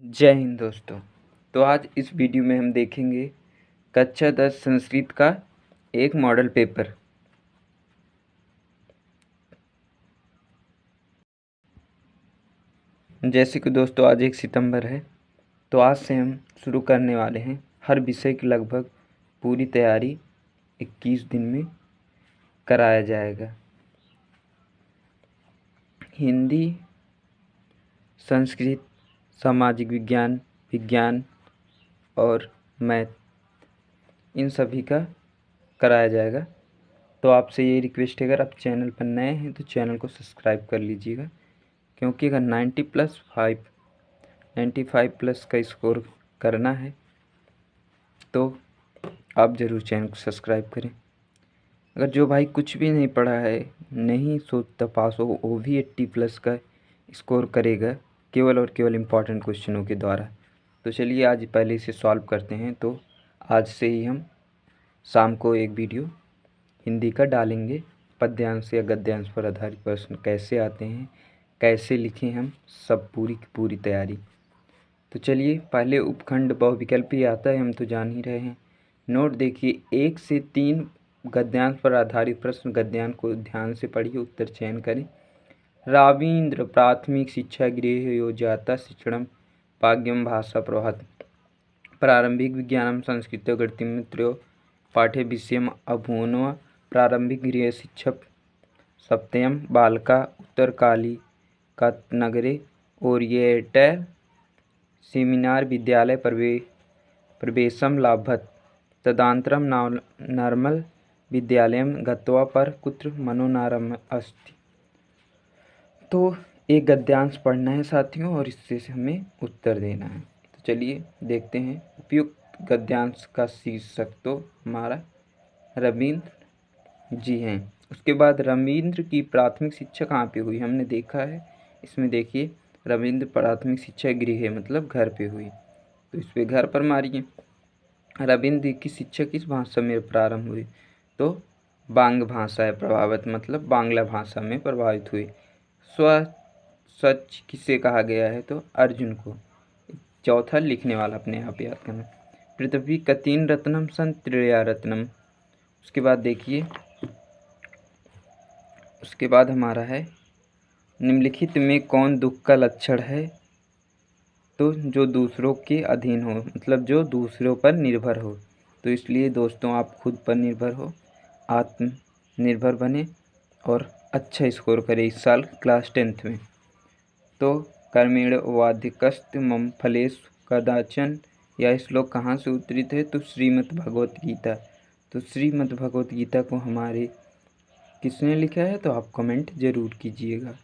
जय हिंद दोस्तों। तो आज इस वीडियो में हम देखेंगे कक्षा 10 संस्कृत का एक मॉडल पेपर। जैसे कि दोस्तों आज 1 सितंबर है, तो आज से हम शुरू करने वाले हैं। हर विषय की लगभग पूरी तैयारी 21 दिन में कराया जाएगा। हिंदी, संस्कृत, सामाजिक विज्ञान, विज्ञान और मैथ, इन सभी का कराया जाएगा। तो आपसे ये रिक्वेस्ट है, अगर आप चैनल पर नए हैं तो चैनल को सब्सक्राइब कर लीजिएगा, क्योंकि अगर 95 प्लस का स्कोर करना है तो आप ज़रूर चैनल को सब्सक्राइब करें। अगर जो भाई कुछ भी नहीं पढ़ा है, नहीं सोचता पास हो, वो भी 80 प्लस का स्कोर करेगा, केवल और केवल इम्पॉर्टेंट क्वेश्चनों के द्वारा। तो चलिए आज पहले इसे सॉल्व करते हैं। तो आज से ही हम शाम को एक वीडियो हिंदी का डालेंगे। पद्यांश या गद्यांश पर आधारित प्रश्न कैसे आते हैं, कैसे लिखें, हम सब पूरी की पूरी तैयारी। तो चलिए पहले उपखंड बहुविकल्पी आता है, हम तो जान ही रहे हैं। नोट देखिए, 1 से 3 गद्यांश पर आधारित प्रश्न। गद्यांश को ध्यान से पढ़िए, उत्तर चयन करें। रावीन्द्र प्राथमिक शिक्षा गृह योजाता शिक्षणम भाग्यम भाषा प्रभात प्रारंभिक विज्ञानम संस्कृत गणितमित्रो पाठ्य विषयम अभून्व प्रारंभिक गृह शिक्षक सप्तयम बालका उत्तरकालिका नगरे ओरिएंटल सेमिनार विद्यालय प्रवेशम लाभत तदनन्तरं नॉर्मल विद्यालयं गत्वा पर कुत्र मनोनारम अस्ति। तो एक गद्यांश पढ़ना है साथियों, और इससे हमें उत्तर देना है। तो चलिए देखते हैं। उपयुक्त गद्यांश का शीर्षक तो हमारा रविंद्र जी हैं। उसके बाद रविंद्र की प्राथमिक शिक्षा कहाँ पे हुई, हमने देखा है। इसमें देखिए, रविंद्र प्राथमिक शिक्षा गृह मतलब घर पे हुई, तो इस पे घर पर मारिए। रविंद्र की शिक्षा किस भाषा में प्रारंभ हुई, तो बांग भाषा है प्रभावित, मतलब बांग्ला भाषा में प्रभावित हुई। सच किसे कहा गया है, तो अर्जुन को। चौथा लिखने वाला अपने आप याद करना। पृथ्वी का 3 रत्नम सन त्रया रत्नम। उसके बाद देखिए, उसके बाद हमारा है निम्नलिखित में कौन दुख का लक्षण है, तो जो दूसरों के अधीन हो, मतलब जो दूसरों पर निर्भर हो। तो इसलिए दोस्तों आप खुद पर निर्भर हो, आत्मनिर्भर बने और अच्छा स्कोर करें इस साल क्लास 10th में। तो कर्मेण वाधिकस्त मम फलेषु कदाचन, यह श्लोक कहाँ से उद्धृत है, तो श्रीमद् भगवत गीता। तो श्रीमद् भगवत गीता को हमारे किसने लिखा है, तो आप कमेंट ज़रूर कीजिएगा।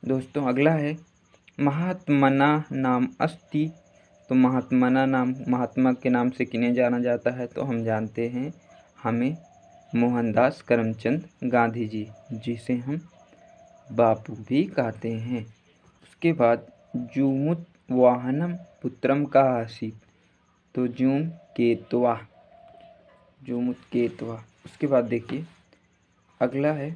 दोस्तों अगला है महात्मना नाम अस्ति। तो महात्मा के नाम से किन्हें जाना जाता है, तो हम जानते हैं, हमें मोहनदास करमचंद गांधी जी, जिसे हम बापू भी कहते हैं। उसके बाद जूमुत वाहनम पुत्रम का आसीत। तो जूमुत केतवा। उसके बाद देखिए अगला है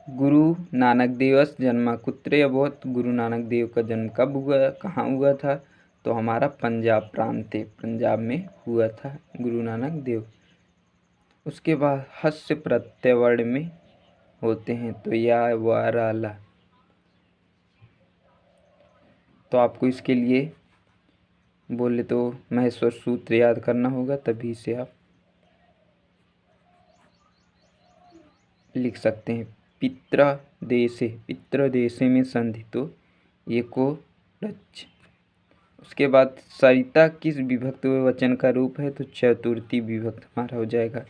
गुरु नानक देवस जन्म कुत्र अभवत। गुरु नानक देव का जन्म कब हुआ, कहाँ हुआ था, तो हमारा पंजाब प्रांत है, पंजाब में हुआ था गुरु नानक देव। उसके बाद हस्य प्रत्यय में होते हैं, तो या व रा ला। तो आपको इसके लिए बोले तो महेश्वर सूत्र याद करना होगा, तभी से आप लिख सकते हैं। पित्र देशे में संधि, तो एको रच। उसके बाद सरिता किस विभक्त वचन का रूप है, तो चतुर्थी विभक्त हमारा हो जाएगा।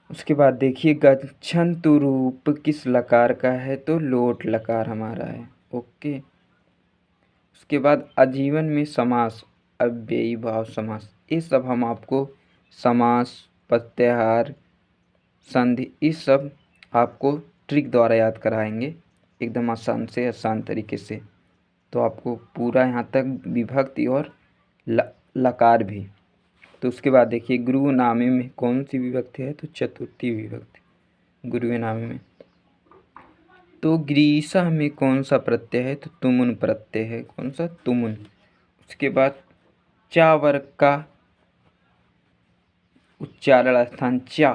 उसके बाद देखिए गच्छन्तु रूप किस लकार का है, तो लोट लकार हमारा है। ओके। उसके बाद आजीवन में समास, अव्ययी भाव समास, ये सब हम आपको समास, प्रत्याहार, संधि, इस सब आपको ट्रिक द्वारा याद कराएंगे, एकदम आसान से आसान तरीके से। तो आपको पूरा यहाँ तक विभक्ति और लकार भी। तो उसके बाद देखिए गुरु नामे में कौन सी विभक्ति है, तो चतुर्थी विभक्ति गुरु नामे में। तो ग्रीसा में कौन सा प्रत्यय है? तो तुमुन प्रत्यय है। कौन सा? तुमुन। उसके बाद चा वर्ग का उच्चारण स्थान चा,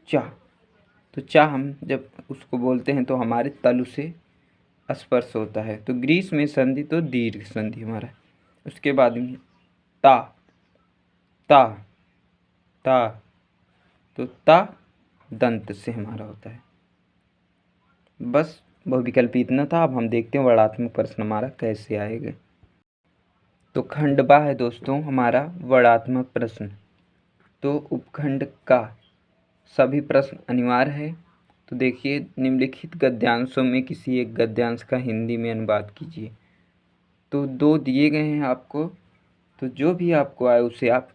चा। तो चा हम जब उसको बोलते हैं तो हमारे तलु से स्पर्श होता है। तो ग्रीस में संधि तो दीर्घ संधि हमारा। उसके बाद में ता, ता, ता, तो ता दंत से हमारा होता है। बस बहुविकल्पी इतना था। अब हम देखते हैं वर्णात्मक प्रश्न हमारा कैसे आएगा। तो खंड बा है दोस्तों हमारा वर्णात्मक प्रश्न। तो उपखंड का सभी प्रश्न अनिवार्य है। तो देखिए, निम्नलिखित गद्यांशों में किसी एक गद्यांश का हिंदी में अनुवाद कीजिए। तो 2 दिए गए हैं आपको, तो जो भी आपको आए उसे आप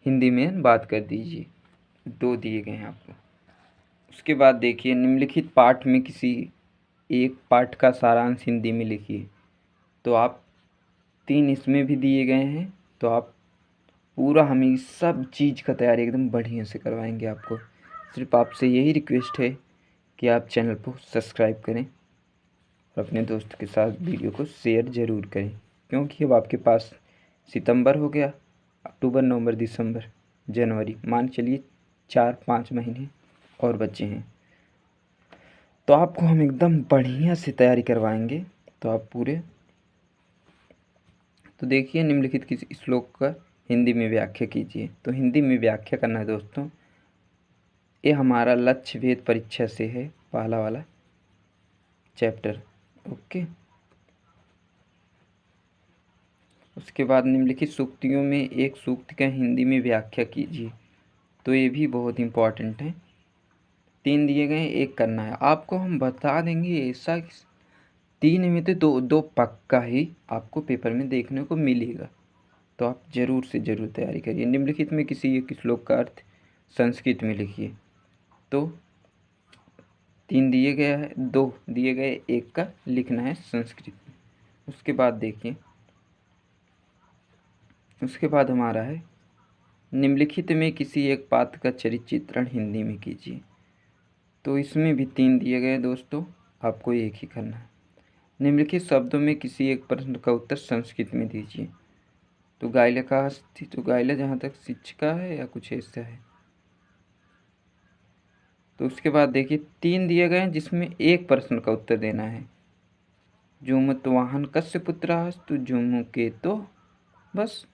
हिंदी में अनुवाद कर दीजिए। 2 दिए गए हैं आपको। उसके बाद देखिए, निम्नलिखित पाठ में किसी एक पाठ का सारांश हिंदी में लिखिए। तो आप 3 इसमें भी दिए गए हैं। तो आप पूरा हमें सब चीज़ का तैयारी एकदम बढ़िया से करवाएंगे आपको। सिर्फ आपसे यही रिक्वेस्ट है कि आप चैनल को सब्सक्राइब करें और अपने दोस्त के साथ वीडियो को शेयर ज़रूर करें, क्योंकि अब आपके पास सितंबर हो गया, अक्टूबर, नवंबर, दिसंबर, जनवरी, मान चलिए 4-5 महीने और बचे हैं। तो आपको हम एकदम बढ़िया से तैयारी करवाएंगे। तो आप पूरे, तो देखिए, निम्नलिखित किसी श्लोक का हिंदी में व्याख्या कीजिए। तो हिंदी में व्याख्या करना है दोस्तों, ये हमारा लक्ष्य भेद परीक्षा से है, पहला वाला चैप्टर। ओके। उसके बाद निम्नलिखित सूक्तियों में एक सूक्त का हिंदी में व्याख्या कीजिए। तो ये भी बहुत इम्पोर्टेंट है। 3 दिए गए, 1 करना है आपको। हम बता देंगे ऐसा 3 में तो 2 पक्का ही आपको पेपर में देखने को मिलेगा। तो आप ज़रूर से ज़रूर तैयारी करिए। निम्नलिखित में किसी एक श्लोक का अर्थ संस्कृत में लिखिए। तो 3 दिए गया है, 2 दिए गए, 1 का लिखना है संस्कृत में। उसके बाद देखिए, उसके बाद हमारा है निम्नलिखित में किसी एक पात्र का चरित्र चित्रण हिंदी में कीजिए। तो इसमें भी 3 दिए गए दोस्तों, आपको एक ही करना है। निम्नलिखित शब्दों में किसी एक प्रश्न का उत्तर संस्कृत में दीजिए। तो गाइला का अस्ति, तो गाइला जहाँ तक शिक्षिका है या कुछ ऐसा है। तो उसके बाद देखिए, 3 दिए गए हैं जिसमें 1 प्रश्न का उत्तर देना है। जुमत्वाहन कस्य पुत्रस्तु जुमु के, तो बस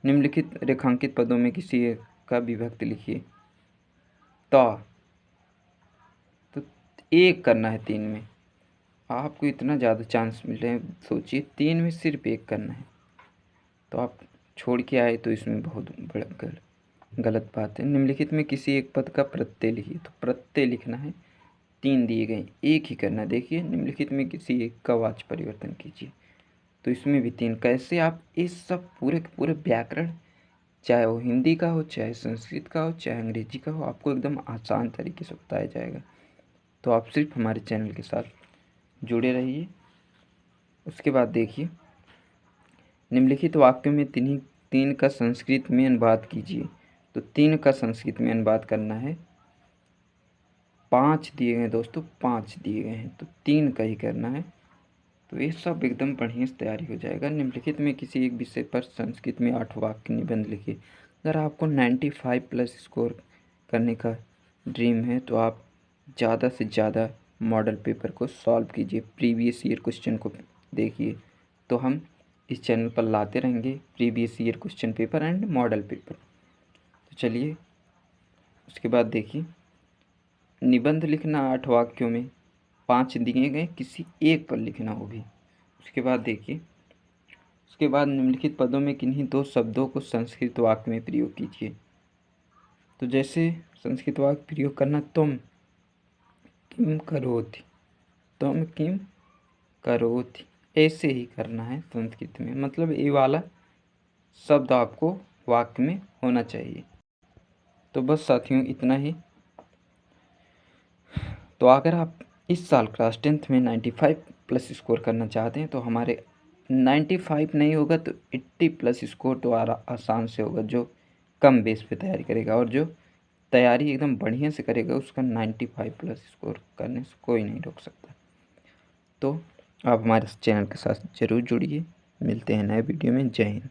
निम्नलिखित रेखांकित पदों में किसी एक का विभक्ति लिखिए। तो 1 करना है 3 में। आपको इतना ज़्यादा चांस मिल रहे हैं, सोचिए 3 में सिर्फ 1 करना है। तो आप छोड़ के आए तो इसमें बहुत बड़ा गलत बात है। निम्नलिखित में किसी एक पद का प्रत्यय लिखिए। तो प्रत्यय लिखना है, 3 दिए गए, 1 ही करना है। देखिए, निम्नलिखित में किसी एक का वाच्य परिवर्तन कीजिए। तो इसमें भी 3। कैसे आप इस सब पूरे के पूरे व्याकरण, चाहे वो हिंदी का हो, चाहे संस्कृत का हो, चाहे अंग्रेजी का हो, आपको एकदम आसान तरीके से बताया जाएगा। तो आप सिर्फ हमारे चैनल के साथ जुड़े रहिए। उसके बाद देखिए, निम्नलिखित वाक्यों में 3 का संस्कृत में अनुवाद कीजिए। तो 3 का संस्कृत में अनुवाद करना है। 5 दिए गए दोस्तों, 5 दिए गए हैं, तो 3 का ही करना है। तो ये सब एकदम बढ़िया से तैयारी हो जाएगा। निम्नलिखित में किसी एक विषय पर संस्कृत में 8 वाक्य निबंध लिखिए। अगर आपको 95+ स्कोर करने का ड्रीम है तो आप ज़्यादा से ज़्यादा मॉडल पेपर को सॉल्व कीजिए, प्रीवियस ईयर क्वेश्चन को देखिए। तो हम इस चैनल पर लाते रहेंगे previous year question paper and model paper. तो चलिए, उसके बाद देखिए, निबंध लिखना 8 वाक्यों में, 5 दिए गए, किसी एक पर लिखना हो भी। उसके बाद देखिए, उसके बाद निम्नलिखित पदों में किन्हीं 2 शब्दों को संस्कृत वाक्य में प्रयोग कीजिए। तो जैसे संस्कृत वाक्य प्रयोग करना, तुम किम करोति, तुम किम करोति, ऐसे ही करना है संस्कृत में। मतलब ये वाला शब्द आपको वाक्य में होना चाहिए। तो बस साथियों, इतना ही। तो अगर आप इस साल क्लास 10th में 95+ स्कोर करना चाहते हैं तो हमारे 95 नहीं होगा तो 80+ स्कोर तो आसान से होगा, जो कम बेस पे तैयारी करेगा और जो तैयारी एकदम बढ़िया से करेगा उसका 95+ स्कोर करने से कोई नहीं रोक सकता। तो आप हमारे चैनल के साथ ज़रूर जुड़िए। मिलते हैं नए वीडियो में। जय हिंद।